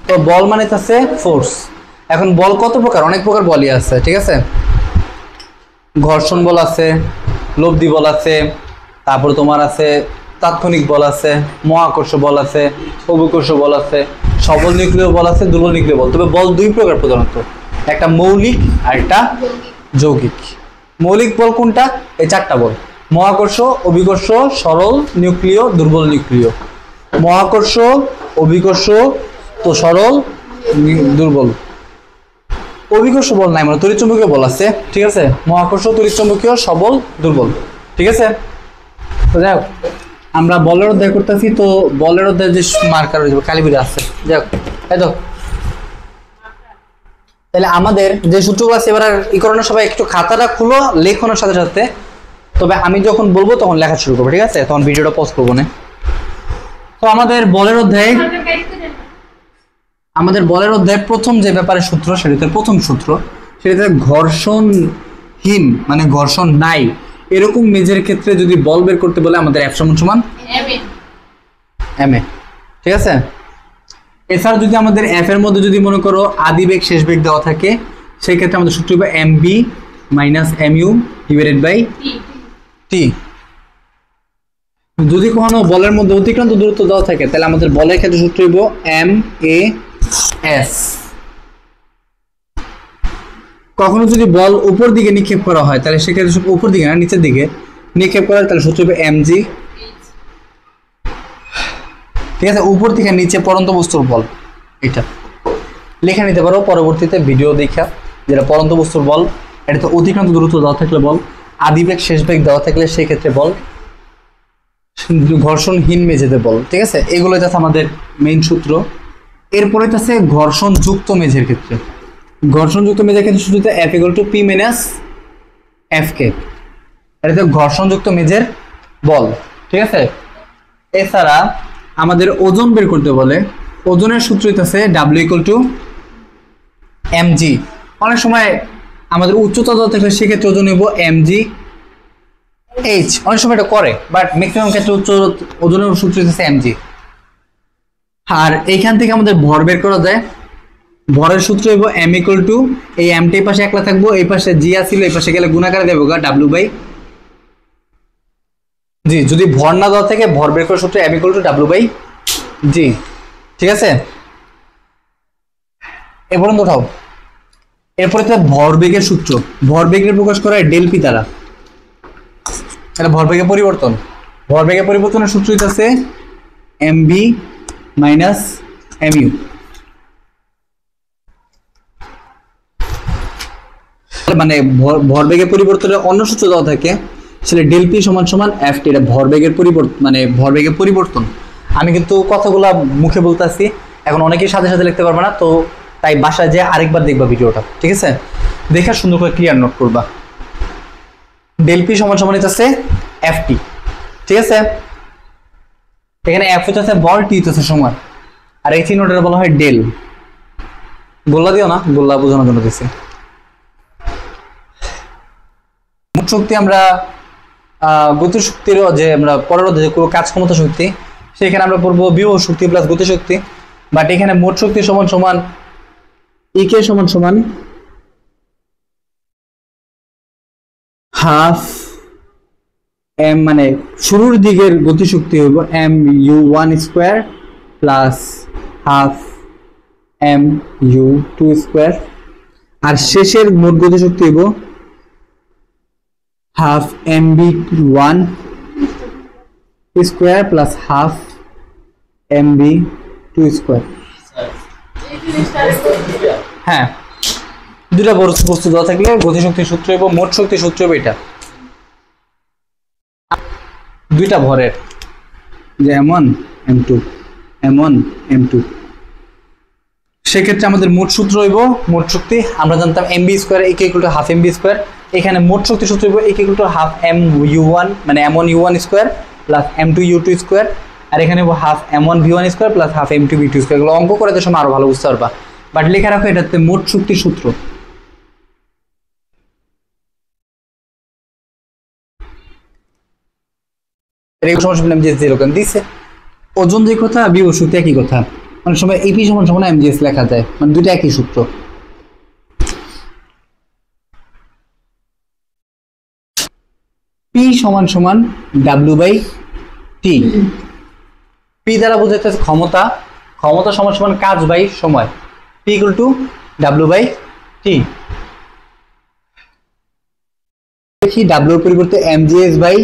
তো বল মানে আছে ফোর্স। এখন বল কত প্রকার, অনেক প্রকার বলই আছে, ঠিক আছে। ঘর্ষণ বল আছে, লব্ধি বল আছে, তারপর তোমার আছে তাৎক্ষণিক বল আছে, মহাকর্ষ বল আছে, অভিকর্ষ বল আছে, সবল নিউক্লিয় বল আছে, দুর্বল নিউক্লিয় বল। তবে বল দুই প্রকার প্রধানত, একটা মৌলিক আর একটা যৌগিক। মৌলিক বল কোনটা? এই চারটা বল: মহাকর্ষ, অভিকর্ষ, সরল নিউক্লিয়, দুর্বল নিউক্লিয়। মহাকর্ষ, অভিকর্ষ, তো সরল, দুর্বল। অভিকর্ষ বল নাই, মানে তড়িৎচুম্বকীয় বল আছে, ঠিক আছে। মহাকর্ষ, তড়িৎচুম্বকীয়, সবল, দুর্বল, ঠিক আছে। তো যাই হোক, আমরা বলের অধ্যায় করতেছি, তো বলের অধ্যায় যে মার্কার কালিবিরি আছে, যাই হোক, তাই তো। তাহলে আমাদের যে সূত্রগুলো আছে, এবার ই করানোর সবাই একটু খাতাটা খুলো, লেখনের সাথে সাথে। তবে আমি যখন বলবো তখন লেখা শুরু করবো, ঠিক আছে। তখন ভিডিওটা পজ করবো না। তো আমাদের বলের অধ্যায় প্রথম যে ব্যাপারে সূত্র, সেটাতে প্রথম সূত্র, সেটাতে ঘর্ষণহীন মানে ঘর্ষণ নাই এরকম মেজের ক্ষেত্রে যদি বল বের করতে বলে আমাদের F সমান এম এ, ঠিক আছে। এছাড়া যদি আমাদের F এর মধ্যে যদি মনে করো আদি বেগ শেষ বেগ দেওয়া থাকে, সেই ক্ষেত্রে আমাদের সূত্র হবে mb minus mu divided by T. যদি কোনো বলের মধ্যে অতিক্রান্ত দূরত্ব দেওয়া থাকে, তাহলে আমাদের বলের ক্ষেত্রে সূত্র হইব এম এ এস। কখনো যদি বল উপর দিকে নিক্ষেপ করা হয়, তাহলে সেক্ষেত্রে উপর দিকে না নিচের দিকে নিক্ষেপ করা হয়, তাহলে সূত্র হবে এম জি, ঠিক আছে। উপর থেকে নিচে পড়ন্ত বস্তুর বল, এটা লেখা নিতে পারো পরবর্তীতে ভিডিও দেখা, যেটা পড়ন্ত বস্তুর বল। এটাতে অতিক্রান্ত দূরত্ব দেওয়া থাকলে বল, আদি বেগ শেষ বেগ দেওয়া থাকলে সেই ক্ষেত্রে বল, ঘর্ষণহীন মেঝেতে বল, ঠিক আছে। এগুলো যাচ্ছে আমাদের মেইন সূত্র। এরপরে আছে ঘর্ষণযুক্ত মেঝের ক্ষেত্রে। ঘর্ষণযুক্ত মেঝের ক্ষেত্রে সূত্রটা F = P - FK। এটা ঘর্ষণযুক্ত মেঝের বল, ঠিক আছে। এছাড়া আমাদের ওজন বের করতে বলে, ওজনের সূত্র হচ্ছে W = mg। অনেক সময় আমাদের উচ্চতা দেওয়া থাকলে সেক্ষেত্রে ওজন হইব mg h। অনেক সময় এটা করে, বাট ম্যাক্সিমাম ক্ষেত্রে ওজনের সূত্র হচ্ছে mg। আর এইখান থেকে আমাদের ভর বের করা যায়। ভরের সূত্র হইব m = এই mটা এই পাশে একলা থাকবো, এই পাশে g আছিল, এই পাশে গেলে গুণাকারে দেবো w/g। যদি ভর না দেওয়া থাকে, ভর বের করার সূত্র m = w/g, ঠিক আছে। এরপর উঠাও। এরপরে ভরবেগের সূত্র। ভরবেগের প্রকাশ করা হয় ডেল পি দ্বারা। এটা ভরবেগের পরিবর্তন। ভরবেগের পরিবর্তনের সূত্র হচ্ছে mv - mu। মানে ভরবেগের পরিবর্তনের অন্য সূত্র দেওয়া থাকে, সেটা ডেল পি = ft। এটা ভরবেগের পরিবর্তন, মানে ভরবেগের পরিবর্তন। আমি কিন্তু কথাগুলা মুখে বলতেছি, এখন অনেকেই সাথে সাথে লিখতে পারবে না, তো তাই বাসায় যে আরেকবার দেখবা ভিডিওটা, ঠিক আছে। দেখে সুন্দর করে ক্লিয়ার নোট করবা। ডেল পি = হচ্ছে ft, ঠিক আছে। এখানে f হচ্ছে বল, টি হচ্ছে সময়, আর এই চিহ্নটা বলা হয় ডেল। গোল্লা দিও না, গোল্লা বোঝানোর জন্য দিছি। মোট শক্তি আমরা গতি শক্তির যে আমরা পরের যে কোনো কাজ ক্ষমতা শক্তি, সেখানে আমরা পড়বো বিভব শক্তি প্লাস গতি শক্তি। বাট এখানে মোট শক্তি সমান ইকে সমান হাফ এম, মানে শুরুর দিকের গতি শক্তি হইব mu1² প্লাস হাফ mu2², আর শেষের মোট গতি শক্তি হইব half mv1² plus half mv2²। হ্যাঁ, দুটা বস্তু দেওয়া থাকলে গতি শক্তির সূত্র হইব, মোট শক্তির সূত্র হইব এটা। দুইটা ভরের, যে m1 m2 m1 m2, সেক্ষেত্রে আমাদের মোট সূত্র হইব, মোট শক্তি আমরা জানতাম mv² = হাফ mv²। এখানে মোট শক্তি সূত্র হইব = হাফ mu1 মানে m1u1² প্লাস m2u2², আর এখানে হইব half m1v1² plus half m2v2²। এগুলো অঙ্ক করে তো সময় আরো ভালো বুঝতে পারবা, বাট লেখা রাখো এটাতে মোট শক্তির সূত্র। সমস্যা যে যেরকম দিছে, ওজন যে কথা, বিভব শক্তি একই কথা। অনেক সময় এপি সমান সমান এমজিএস লেখা যায়, মানে দুইটা একই সূত্র। পি সমান সমান ডাব্লিউ বাই টি। পি দ্বারা বোঝাচ্ছে ক্ষমতা, ক্ষমতা সমান সমান কাজ বাই সময়, P equal to W by T. দেখি ডাব্লিউ এর পরিবর্তে এমজিএস বাই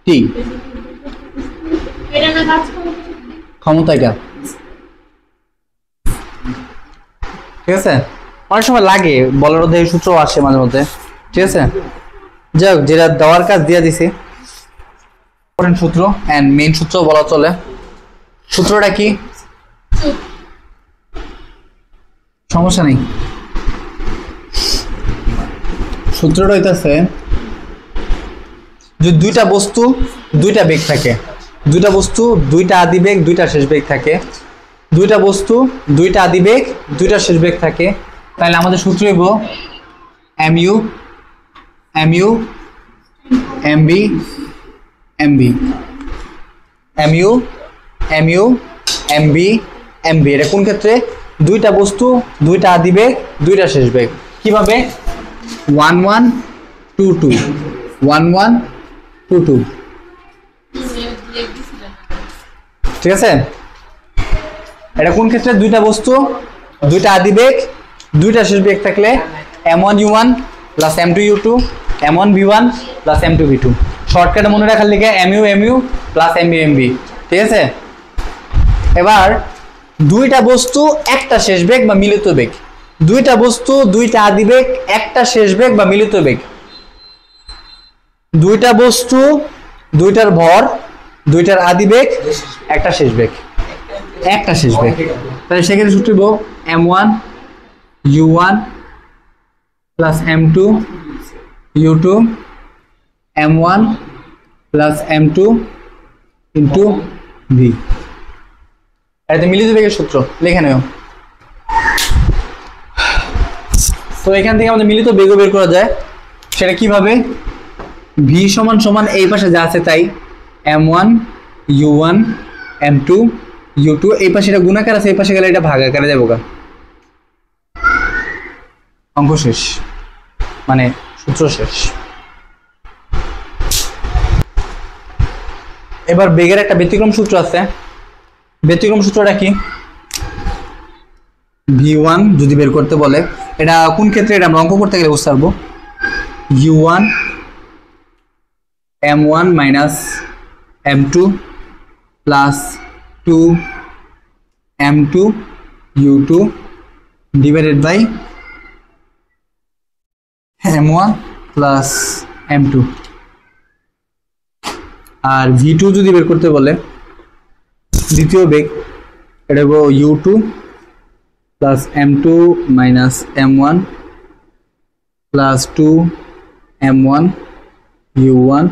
টি, ক্ষমতা এটা, ঠিক আছে। অনেক সময় লাগে বলার মধ্যে সূত্র আসে মাঝে মধ্যে, ঠিক আছে। যাই হোক, যেটা দেওয়ার কাজ দিয়ে দিছি সূত্র এন্ড মেইন সূত্র বলা চলে। সূত্রটা কি? সমস্যা নেই, সূত্রটা হইতাছে যে দুইটা বস্তু দুইটা বেগ থাকে, দুইটা বস্তু দুইটা আদি বেগ দুইটা শেষ বেগ থাকে, দুইটা বস্তু দুইটা আদি বেগ দুইটা শেষ বেগ থাকে, তাহলে আমাদের সূত্র হইব mu mu MB MB, mu mu MB MB. এটা কোন ক্ষেত্রে? দুইটা বস্তু দুইটা আদি বেগ দুইটা শেষ বেগ। কিভাবে? 1 1 2 2 1 1 2 2, ঠিক আছে। এটা কোন ক্ষেত্রে? দুইটা বস্তু দুইটা আদি বেগ দুইটা শেষ বেগ থাকলে m1 u1 plus m2 u2 m1 v1 plus m2 v2। শর্টকাটে মনে রাখার লিগে mu mu plus mb mb, ঠিক আছে। এবার দুইটা বস্তু একটা শেষ বেগ বা মিলিত বেগ, দুইটা বস্তু দুইটা আদি বেগ একটা শেষ বেগ বা মিলিত বেগ, দুইটা বস্তু দুইটার ভর দুইটার আদি বেগ একটা শেষ বেগ, একটা শেষ বেগ। তাহলে সেক্ষেত্রে সূত্র হইব m1 u1 plus m2 u2 m1 plus m2 into v। এটা মিলিত বেগের সূত্র, লিখে নেও। তো এখান থেকে আমাদের মিলিত বেগ বের করা যায়। সেটা কিভাবে? v সমান সমান এই পাশে যা আছে তাই m1 u1 m2 u2, এই পাশে এটা গুণাকার আছে, এই পাশে গেলে এটা ভাগাকারে যাবো গা, অঙ্ক শেষ, মানে সূত্র শেষ। এবার বেগের একটা ব্যতিক্রম সূত্র আছে। ব্যতিক্রম সূত্রটা কি? v1 যদি বের করতে বলে, এটা কোন ক্ষেত্রে? এটা আমরা অঙ্ক করতে গেলে বুঝতে পারবো। u1 m1 minus m2 plus 2 m2 u2 divided by m1 plus m2। আর v2 যদি বের করতে বলে, দ্বিতীয় বেগ, এটা হলো u2 plus m2 minus m1 plus 2 m1 u1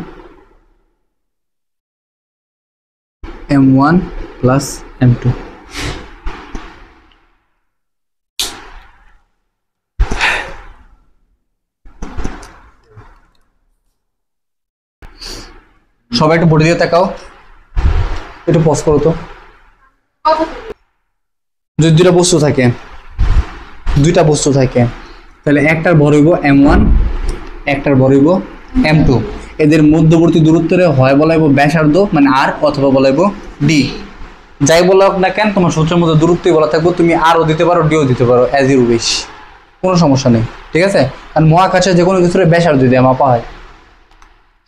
m1 plus m2। সবাই একটু বোর্ডে দিয়ে তাকাও, একটু পজ করো তো। যদি দুইটা বস্তু থাকে তাহলে একটার ভর হইব m1, একটার ভর হইব m2। এদের মধ্যবর্তী দূরত্বের হয় বলাইব ব্যাসার্ধ মানে r, অথবা বলাইব d। যাই বলা হোক না কেন, তোমার সূত্রের মধ্যে দূরত্বই বলা থাকবো, তুমি আরও দিতে পারো ডিও দিতে পারো, অ্যাজ ইউ উইশ, কোনো সমস্যা নেই, ঠিক আছে। কারণ মহাকাশে যে কোনো কিছুর ব্যাসার্ধ দিয়ে মাপা হয়,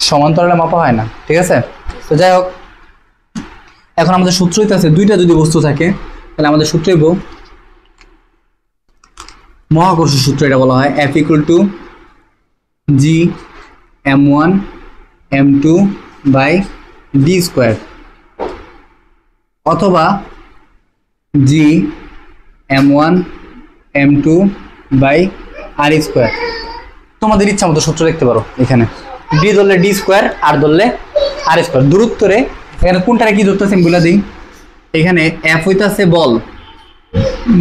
সমান্তরালে মাপা হয় না, ঠিক আছে। তো যাই হোক, এখন আমাদের সূত্র হইতেছে দুইটা যদি বস্তু থাকে তাহলে আমাদের সূত্র হইব মহাকর্ষ সূত্র, এটা বলা হয় F equal to g m1 m2 by d square, অথবা g m1 m2 by r square. তোমাদের ইচ্ছা মতো সূত্র লিখতে পারো। এখানে d ধরলে d স্কোয়ার, আর ধরলে r স্কোয়ার। দূরত্বরে এখানে কোনটারে কি ধরতেছে আমি বলে দিই। এখানে F হইতাছে বল,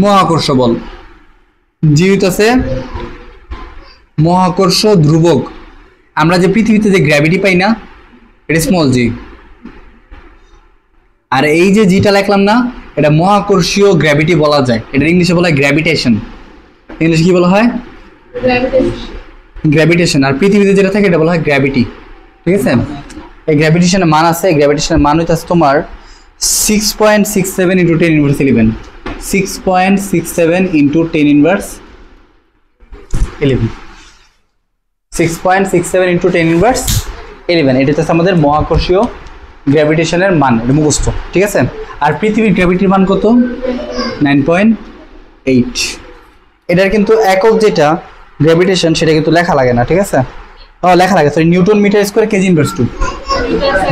মহাকর্ষ বল, জি হইতাছে মহাকর্ষ ধ্রুবক। আমরা যে পৃথিবীতে যে গ্র্যাভিটি পাই না, এটা স্মল জি। আর এই যে জিটা লিখলাম না, এটা মহাকর্ষীয় গ্র্যাভিটি বলা যায়, এটা ইংলিশে বলা হয় গ্র্যাভিটেশন। ইংলিশে কি বলা হয়? গ্র্যাভিটেশন। আর পৃথিবীতে যেটা থাকে এটা বলা হয় গ্র্যাভিটি, ঠিক আছে? এই গ্র্যাভিটেশনের মান আছে, গ্র্যাভিটেশনের মান হইতেছে তোমার 6.67 × 10⁻11, 6.67 × 10⁻11, 6.67 × 10⁻11, এটা হচ্ছে আমাদের মহাকর্ষীয় গ্র্যাভিটেশনের মান, এটা মুখস্থ, ঠিক আছে? আর পৃথিবীর গ্র্যাভিটির মান কত? 9.8। এটার কিন্তু একক যেটা গ্র্যাভিটেশন সেটা কিন্তু লেখা লাগে না, ঠিক আছে? লেখা লাগে, sorry, newton metre square kg inverse 2,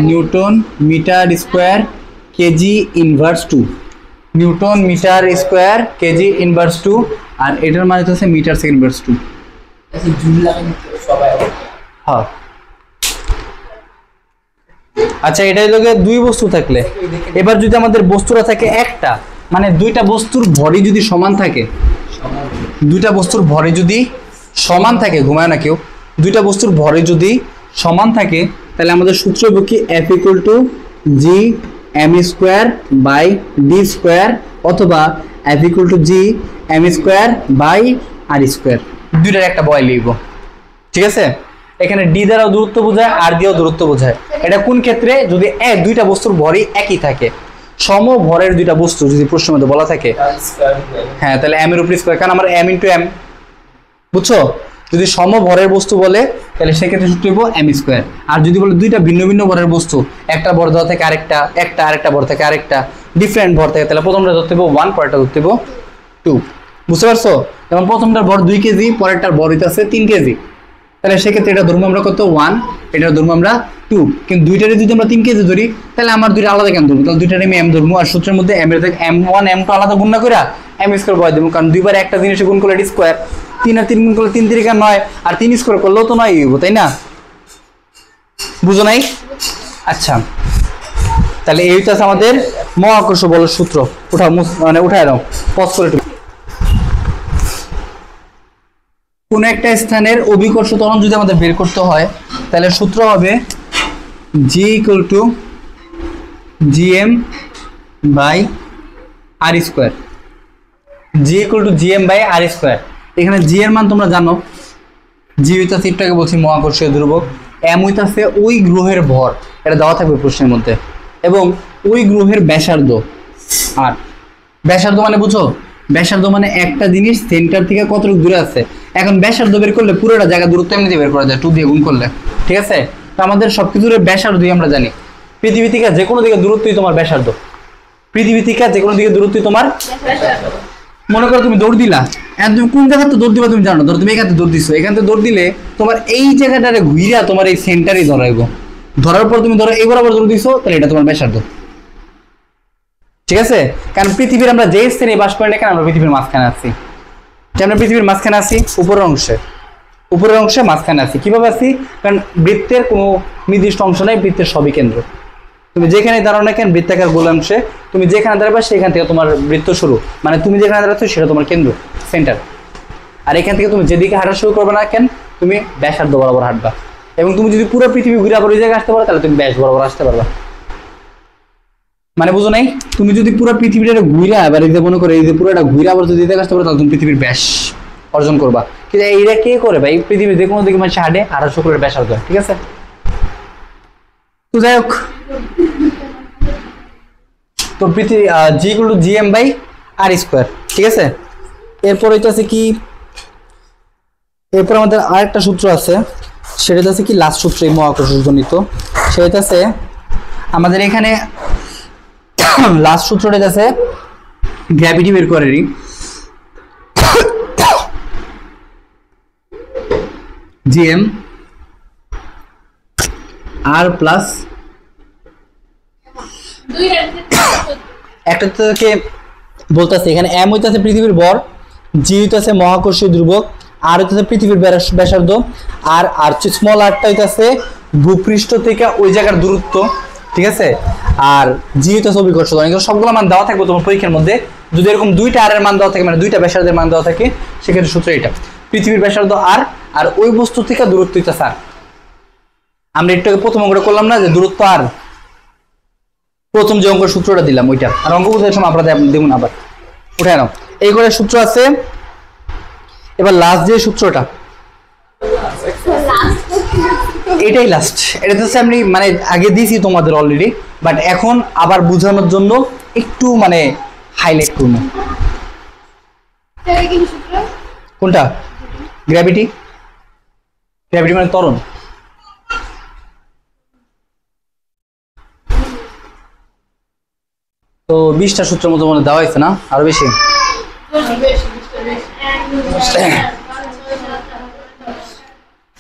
newton metre square kg inverse 2, newton metre square kg inverse 2, আর এটার মানে হচ্ছে মিটার সেকেন্ড ইনভার্স 2। হ্যাঁ, আচ্ছা, এটাই লোকে দুই বস্তু থাকলে, এবার যদি আমাদের বস্তুটা থাকে একটা, মানে দুইটা বস্তুর ভরই যদি সমান থাকে, দুইটা বস্তুর ভরে যদি সমান থাকে, ঘুমায় না কেউ, দুইটা বস্তুর ভরে যদি সমান থাকে, তাহলে আমাদের সূত্র হবে কি F = G m²/d², অথবা F = Gm²/r², দুইটার একটা বয় লিখব, ঠিক আছে? এখানে ডি দ্বারাও দূরত্ব বোঝায়, আর দিয়েও দূরত্ব বোঝায়। এটা কোন ক্ষেত্রে? যদি দুইটা বস্তুর ভরই একই থাকে, সম ভরের দুইটা বস্তু যদি প্রশ্নের মধ্যে বলা থাকে, হ্যাঁ, তাহলে m এর উপর স্কয়ার, কারণ আমার m × m, বুঝছো? যদি সম ভরের বস্তু বলে তাহলে সেক্ষেত্রে সূত্র হইব m²। আর যদি বলে দুইটা ভিন্ন ভিন্ন ভরের বস্তু, একটা ভর দেওয়া থেকে আরেকটা, আরেকটা ভর থেকে আরেকটা, ডিফারেন্ট ভর থেকে, তাহলে প্রথমটা ধরতে হইব 1, পরেরটা ধরতে হইব 2, বুঝতে পারছো? যেমন প্রথমটার ভর 2 কেজি, পরেরটার ভর হইতাছে 3 কেজি, তাহলে সেক্ষেত্রে এটা ধরবো আমরা কত? 1, এটা ধরবো আমরা 2। কিন্তু দুইটারে যদি আমরা 3 কেজি ধরি, তাহলে আমার দুইটা আলাদা কেন ধরবো? তাহলে দুইটারে আমি m ধরবো, আর সূত্রের মধ্যে m এর থেকে m1 m2 আলাদা গুণ না করে m² বয় দেবো, কারণ দুইবার একটা জিনিসে গুণ করলে এটা স্কয়ার, 3 আর 3 গুণ করলে 3 × 3 = 9, আর 3 স্কয়ার করলেও তো 9 হইব, তাই না? বুঝো নাই? আচ্ছা, তাহলে এই হচ্ছে আমাদের মহাকর্ষ বলের সূত্র। উঠাও, মানে উঠায় দাও, পজ করে একটু। কোন একটা স্থানের অভিকর্ষ ত্বরণ যদি আমাদের বের করতে হয়, তাহলে সূত্র হবে G = Gm/r², G = Gm/r²। এখানে G এর মান তোমরা জানো, G হইতাছে, একটু আগে বলছি, মহাকর্ষীয় ধ্রুবক, m হইতাছে ওই গ্রহের ভর, এটা দেওয়া থাকবে প্রশ্নের মধ্যে, এবং ওই গ্রহের ব্যাসার্ধ। আর ব্যাসার্ধ মানে বুঝো, ব্যাসার্ধ মানে একটা জিনিস সেন্টার থেকে কতটুকু দূরে আছে। এখন ব্যাসার্ধ বের করলে পুরোটা জায়গা দূরত্ব এমনিতে বের করা যায়, 2 দিয়ে গুণ করলে, ঠিক আছে? তো আমাদের সবকিছুর ব্যাসার্ধই আমরা জানি। পৃথিবী থেকে যে কোনো দিকে দূরত্বই তোমার ব্যাসার্ধ, পৃথিবী থেকে যে কোনো দিকে দূরত্বই তোমার। মনে করো তুমি দৌড় দিলা, এখন তুমি কোন জায়গাতে দৌড় দিবা তুমি জানো, ধরো তুমি এখানে দৌড় দিছো, এখান থেকে দৌড় দিলে তোমার এই জায়গাটারে ঘুরিয়া তোমার এই সেন্টারই ধরাইবো, ধরার পর তুমি ধরো এই বরাবর দৌড় দিছো, তাহলে এটা তোমার ব্যাসার্ধ, ঠিক আছে? কারণ পৃথিবীর আমরা যে স্থানে বাস করি না কেন, আমরা পৃথিবীর মাঝখানে আছি, আমরা পৃথিবীর মাঝখানে আছি, উপরের অংশে মাঝখানে আছি। কিভাবে আছি? কারণ বৃত্তের কোনো নির্দিষ্ট অংশ নাই, বৃত্তের সবই কেন্দ্র। তুমি যেখানে দাঁড়াও না কেন বৃত্তাকার গোলাংশে, তুমি যেখানে দাঁড়াবে সেখান থেকে তোমার বৃত্ত শুরু, মানে তুমি যেখানে দাঁড়াচ্ছ সেটা তোমার কেন্দ্র, সেন্টার। আর এখান থেকে তুমি যেদিকে হাঁটা শুরু করবে না কেন, তুমি ব্যাসার্ধ বরাবর হাঁটবা, এবং তুমি যদি পুরো পৃথিবী ঘুরে আবার ওই জায়গায় আসতে পারো, তাহলে তুমি ব্যাস বরাবর আসতে পারবা। মানে বুঝো নাই? তুমি যদি পুরো পৃথিবীটা ঘুরে, এবার এই যে মনে করে এই যে পুরোটা ঘুরে আবার যদি আসতে পারো, তাহলে তুমি পৃথিবীর ব্যাস অর্জন করবা। কিন্তু এইটা কে করে ভাই? পৃথিবীর যে কোনো দিকে মানুষ হাঁটে আর শুক্রের ব্যাস অর্জন, ঠিক আছে? তো যাই হোক, তো পৃথিবী G = Gm/r², ঠিক আছে? এরপর এটা আছে কি, এরপর আমাদের আরেকটা সূত্র আছে, সেটা আছে কি লাস্ট সূত্র এই মহাকর্ষজনিত, সেটা আছে আমাদের এখানে লাস্ট সূত্রটা আছে গ্র্যাভিটি বের করেরই। Gm r প্লাস একটা থেকে বলতেছে, এখানে m হইতেছে পৃথিবীর ভর, g হইতেছে মহাকর্ষীয় ধ্রুবক, r হইতেছে পৃথিবীর ব্যাসার্ধ, আর স্মল rটা হইতেছে ভূপৃষ্ঠ থেকে ওই জায়গার দূরত্ব, ঠিক আছে? আর g হইতেছে অভিকর্ষ ত্বরণ। এগুলো সবগুলো মান দেওয়া থাকবে তোমার পরীক্ষার মধ্যে। যদি এরকম দুইটা r এর মান দেওয়া থাকে, মানে দুইটা ব্যাসার্ধের মান দেওয়া থাকে, সেক্ষেত্রে সূত্র এটা, পৃথিবীর ব্যাসার্ধ r, আর ওই বস্তু থেকে দূরত্ব হইতেছে r। আমরা একটু প্রথম করে করলাম না যে দূরত্ব r, প্রথম যে অঙ্কের সূত্রটা দিলাম ওইটা, আর অঙ্ক বোঝার সময় আপনাদের দেখুন আবার উঠে নাও। এই করে সূত্র আছে। এবার লাস্ট যে সূত্রটা, এটাই লাস্ট। এটা হচ্ছে আমি মানে আগে দিয়েছি তোমাদের অলরেডি, বাট এখন আবার বোঝানোর জন্য একটু মানে হাইলাইট করব। কোনটা? গ্র্যাভিটি। গ্র্যাভিটি মানে ত্বরণ। তো 20টা সূত্রের মতো মনে দেওয়া হয়েছে না, আরো বেশি?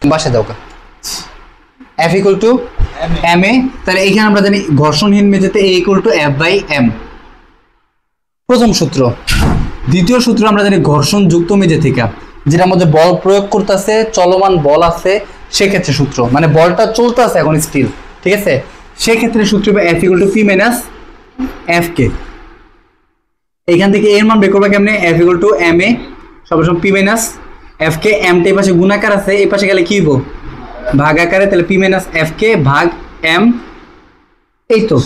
বাসা দাও। F equal to ma, তাহলে এইখানে আমরা জানি ঘর্ষণহীন মেঝেতে A equal to F/m, প্রথম সূত্র। দ্বিতীয় সূত্র আমরা জানি ঘর্ষণ যুক্ত মেঝে থেকে, যেটার মধ্যে বল প্রয়োগ করতেছে, চলমান বল আছে, সেক্ষেত্রে সূত্র মানে বলটা চলতেছে এখন স্টিল, ঠিক আছে, সেক্ষেত্রে সূত্র হবে F equal to P minus Fk। এইখান থেকে এর মান বের করবে কেমনে? F equal to ma সবসময় P minus Fk, m টা এই পাশে গুণাকার আছে, এই পাশে গেলে কি হইব? ভাগ আকারে, তাহলে P minus Fk ভাগ m। এই তো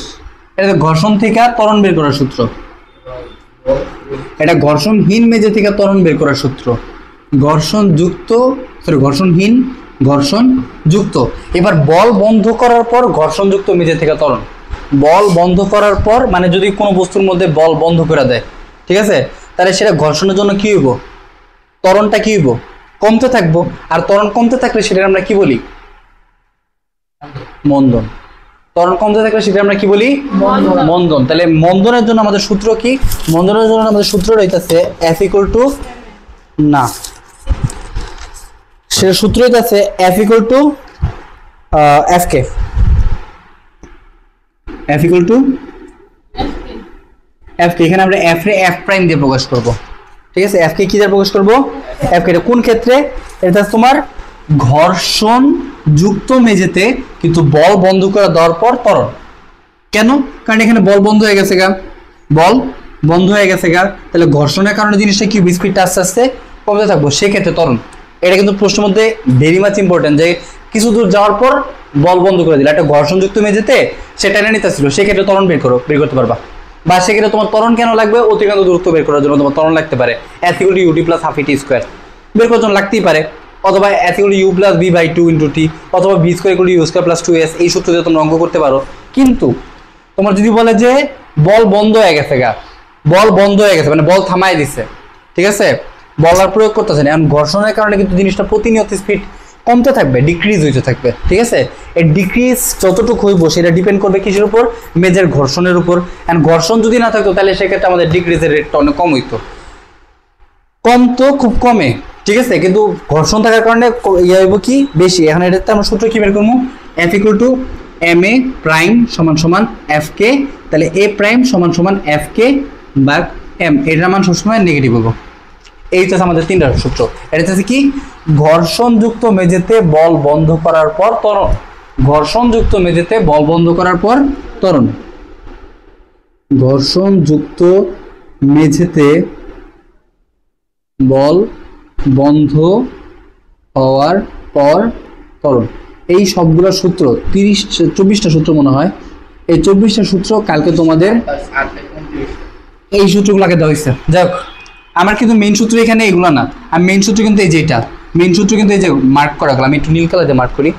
এটা ঘর্ষণ থেকে ত্বরণ বের করার সূত্র, এটা ঘর্ষণহীন মেঝে থেকে ত্বরণ বের করার সূত্র। ঘর্ষণ যুক্ত, সরি ঘর্ষণহীন, ঘর্ষণ যুক্ত। এবার বল বন্ধ করার পর ঘর্ষণ যুক্ত মেঝে থেকে ত্বরণ। বল বন্ধ করার পর মানে যদি কোনো বস্তুর মধ্যে বল বন্ধ করে দেয়, ঠিক আছে, তাহলে সেটা ঘর্ষণের জন্য কি হইব? ত্বরণটা কি হইব? কমতে থাকবো। আর ত্বরণ কমতে থাকলে সেটা আমরা কি বলি? মন্দন। ত্বরণ কমতে থাকলে সেটা আমরা কি বলি? মন্দন। তাহলে মন্দনের জন্য আমাদের সূত্র কি? মন্দনের জন্য আমাদের সূত্র রইতেছে F equal to, না সেটা সূত্র হইতেছে F equal to Fk। F equal to Fk, এখানে আমরা F রে F প্রাইম দিয়ে প্রকাশ করব, ঠিক আছে। Fk কি দিয়ে প্রকাশ করব? Fk এটা কোন ক্ষেত্রে? এটা তোমার ঘর্ষণ যুক্ত মেঝেতে কিন্তু বল বন্ধ করে দেওয়ার পর ত্বরণ। কেন? কারণ এখানে বল বন্ধ হয়ে গেছে গা, বল বন্ধ হয়ে গেছে গা, তাহলে ঘর্ষণের কারণে জিনিসটা কি স্পিডটা আস্তে আস্তে কমতে থাকবো, সেক্ষেত্রে ত্বরণ। এটা কিন্তু প্রশ্নের মধ্যে ভেরি মাচ ইম্পর্টেন্ট, যে কিছু দূর যাওয়ার পর বল বন্ধ করে দিল, একটা ঘর্ষণযুক্ত মেঝেতে সেটা এনে নিতে ছিল, সেক্ষেত্রে ত্বরণ বের করতে পারবা। বা সেক্ষেত্রে তোমার ত্বরণ কেন লাগবে? অতিক্রান্ত দূরত্ব বের করার জন্য তোমার ত্বরণ লাগতে পারে। F equal to ut plus half t square বের করার জন্য লাগতেই পারে, অথবা F equal to u plus b by 2 into t, অথবা b square equal to u square plus 2s, এই সূত্র দিয়ে তোমরা অঙ্ক করতে পারো। কিন্তু তোমার যদি বলে যে বল বন্ধ হয়ে গেছে গা, বল বন্ধ হয়ে গেছে মানে বল থামায় দিছে, ঠিক আছে, বল আর প্রয়োগ করতেছে না, এখন ঘর্ষণের কারণে কিন্তু জিনিসটা প্রতিনিয়ত স্পিড কমতে থাকবে, ডিক্রিজ হইতে থাকবে, ঠিক আছে। এই ডিক্রিজ যতটুকু হইব সেটা ডিপেন্ড করবে কিসের উপর? মেজের ঘর্ষণের উপর। এন্ড ঘর্ষণ যদি না থাকতো তাহলে সেক্ষেত্রে আমাদের ডিক্রিজের রেটটা অনেক কম হইতো, কম তো খুব কমে, ঠিক আছে, কিন্তু ঘর্ষণ থাকার কারণে ইয়ে হইব কি বেশি। এখন এটাতে আমরা সূত্র কি বের করবো? F equal to ma prime সমান সমান Fk, তাহলে a প্রাইম সমান সমান Fk ভাগ m, এটার মান সবসময় নেগেটিভ হবো। এইটা আমাদের তিনটা সূত্র। এটা হচ্ছে কি? ঘর্ষণযুক্ত মেঝেতে বল বন্ধ করার পর ত্বরণ। ঘর্ষণযুক্ত মেঝেতে বল বন্ধ করার পর ত্বরণ। ঘর্ষণযুক্ত মেঝেতে বল বন্ধ হওয়ার পর ত্বরণ। এই সবগুলো সূত্র 24টা সূত্র মনে হয়, এই 24টা সূত্র কালকে তোমাদের এই সূত্রগুলোকে দেওয়া হয়েছে। যাই হোক, আমার কিন্তু মেইন সূত্র এখানে এগুলো না, আমি মেইন সূত্র কিন্তু এই যে এটা মেইন সূত্র কিন্তু এই যে মার্ক করা গেল, আমি একটু নীল কালার দিয়ে মার্ক করি।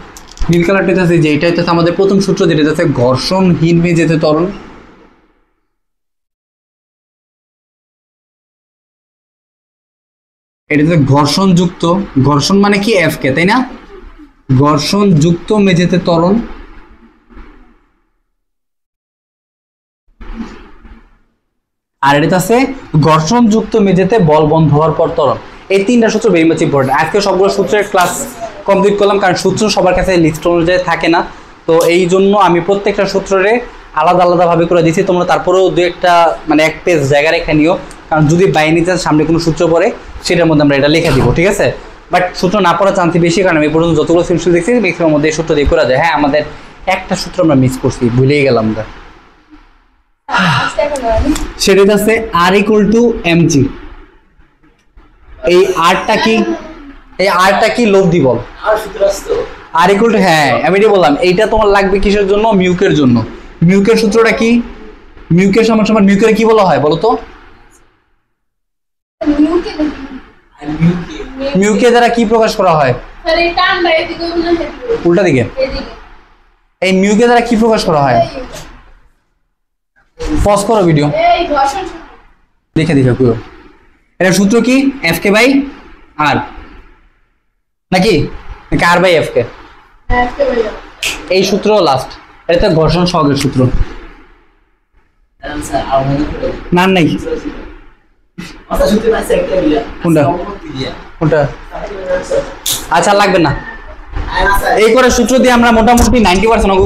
নীল কালারটা হচ্ছে যে এটা হচ্ছে আমাদের প্রথম সূত্র, যেটা হচ্ছে ঘর্ষণহীন মেঝেতে ত্বরণ। এটা হচ্ছে ঘর্ষণ যুক্ত, ঘর্ষণ মানে কি? Fk, তাই না? ঘর্ষণ যুক্ত মেঝেতে ত্বরণ। আর এটা আছে ঘর্ষণ যুক্ত মেঝেতে বল বন্ধ হওয়ার পর ত্বরণ। এই তিনটা সূত্র ভেরি মাচ ইম্পর্টেন্ট। আজকে সবগুলো সূত্রের ক্লাস কমপ্লিট করলাম, কারণ সূত্র সবার কাছে লিস্ট অনুযায়ী থাকে না, তো এই জন্য আমি প্রত্যেকটা সূত্রে আলাদা আলাদাভাবে করে দিচ্ছি। তোমরা তারপরেও দু একটা মানে এক পেজ জায়গা রেখে নিও, কারণ যদি বাই এনি চান্স সামনে কোনো সূত্র পড়ে সেটার মধ্যে আমরা এটা লিখে দিব, ঠিক আছে। বাট সূত্র না পড়ার চান্স বেশি, কারণ আমি পর্যন্ত যতগুলো সূত্র দেখছি ম্যাক্সিমাম মধ্যে এই সূত্র দিয়ে করা যায়। হ্যাঁ, আমাদের একটা সূত্র আমরা মিস করছি, ভুলেই গেলাম আমরা, সেটা হচ্ছে R equal to mg। এই আরটা কি? এই আরটা কি? লব্ধি বল। R equal to, হ্যাঁ আমি এটাই বললাম, এইটা তোমার লাগবে কিসের জন্য? মিউকের জন্য। মিউকের সূত্রটা কি? মিউকে সমান সমান মিউকে কি বলা হয় বলো তো? মিউকে দ্বারা কি প্রকাশ করা হয়? উল্টা দিকে। এই মিউকে দ্বারা কি প্রকাশ করা হয়? পজ করো ভিডিও, দেখে দেখে পুরো। এটা সূত্র কি? এফ কে বাই আর, নাকি আর বাই এফ কে? এই সূত্র লাস্ট, এটা ঘর্ষণ সহগের সূত্র। না নাই কোনটা কোনটা? আচ্ছা লাগবে না, এই করে সূত্র দিয়ে আমরা মোটামুটি 90% অঙ্ক